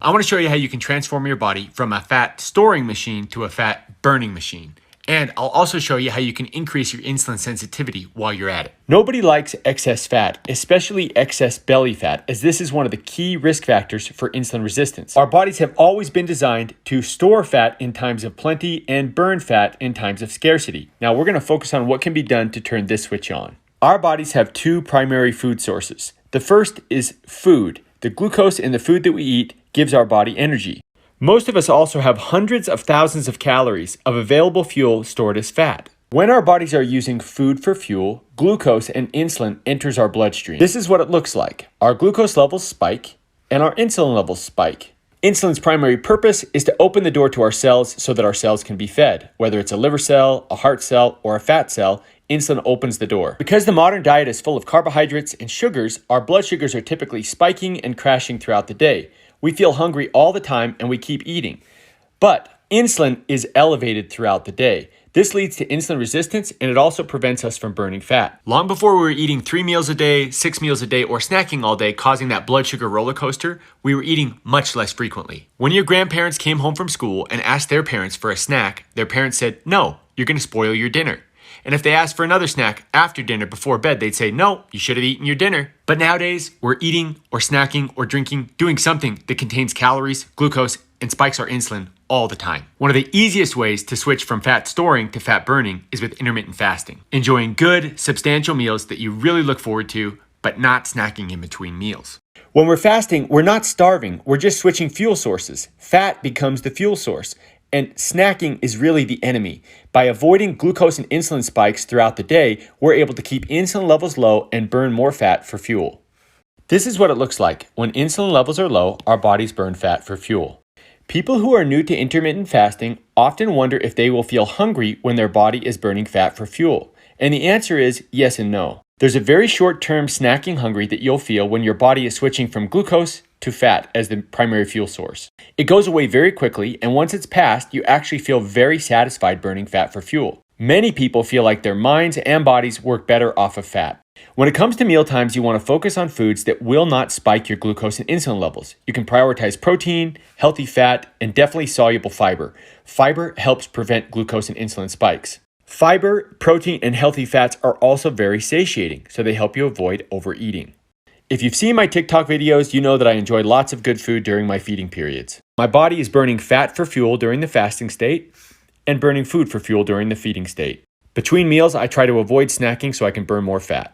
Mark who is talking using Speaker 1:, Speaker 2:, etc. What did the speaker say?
Speaker 1: I want to show you how you can transform your body from a fat storing machine to a fat burning machine. And I'll also show you how you can increase your insulin sensitivity while you're at it. Nobody likes excess fat, especially excess belly fat, as this is one of the key risk factors for insulin resistance. Our bodies have always been designed to store fat in times of plenty and burn fat in times of scarcity. Now we're going to focus on what can be done to turn this switch on. Our bodies have two primary food sources. The first is food. The glucose in the food that we eat gives our body energy. Most of us also have hundreds of thousands of calories of available fuel stored as fat. When our bodies are using food for fuel, glucose and insulin enters our bloodstream. This is what it looks like. Our glucose levels spike and our insulin levels spike. Insulin's primary purpose is to open the door to our cells so that our cells can be fed. Whether it's a liver cell, a heart cell, or a fat cell, insulin opens the door. Because the modern diet is full of carbohydrates and sugars, our blood sugars are typically spiking and crashing throughout the day. We feel hungry all the time and we keep eating. But insulin is elevated throughout the day. This leads to insulin resistance and it also prevents us from burning fat. Long before we were eating 3 meals a day, 6 meals a day, or snacking all day, causing that blood sugar roller coaster, we were eating much less frequently. When your grandparents came home from school and asked their parents for a snack, their parents said, "No, you're going to spoil your dinner." And if they asked for another snack after dinner before bed, they'd say, "No, you should have eaten your dinner." But nowadays, we're eating or snacking or drinking, doing something that contains calories, glucose, and spikes our insulin all the time. One of the easiest ways to switch from fat storing to fat burning is with intermittent fasting. Enjoying good, substantial meals that you really look forward to, but not snacking in between meals. When we're fasting, we're not starving. We're just switching fuel sources. Fat becomes the fuel source. And snacking is really the enemy. By avoiding glucose and insulin spikes throughout the day, we're able to keep insulin levels low and burn more fat for fuel. This is what it looks like. When insulin levels are low, our bodies burn fat for fuel. People who are new to intermittent fasting often wonder if they will feel hungry when their body is burning fat for fuel. And the answer is yes and no. There's a very short-term snacking hungry that you'll feel when your body is switching from glucose to fat as the primary fuel source. It goes away very quickly, and once it's passed, you actually feel very satisfied burning fat for fuel. Many people feel like their minds and bodies work better off of fat. When it comes to meal times, you want to focus on foods that will not spike your glucose and insulin levels. You can prioritize protein, healthy fat, and definitely soluble fiber. Fiber helps prevent glucose and insulin spikes. Fiber, protein, and healthy fats are also very satiating, so they help you avoid overeating. If you've seen my TikTok videos, you know that I enjoy lots of good food during my feeding periods. My body is burning fat for fuel during the fasting state and burning food for fuel during the feeding state. Between meals, I try to avoid snacking so I can burn more fat.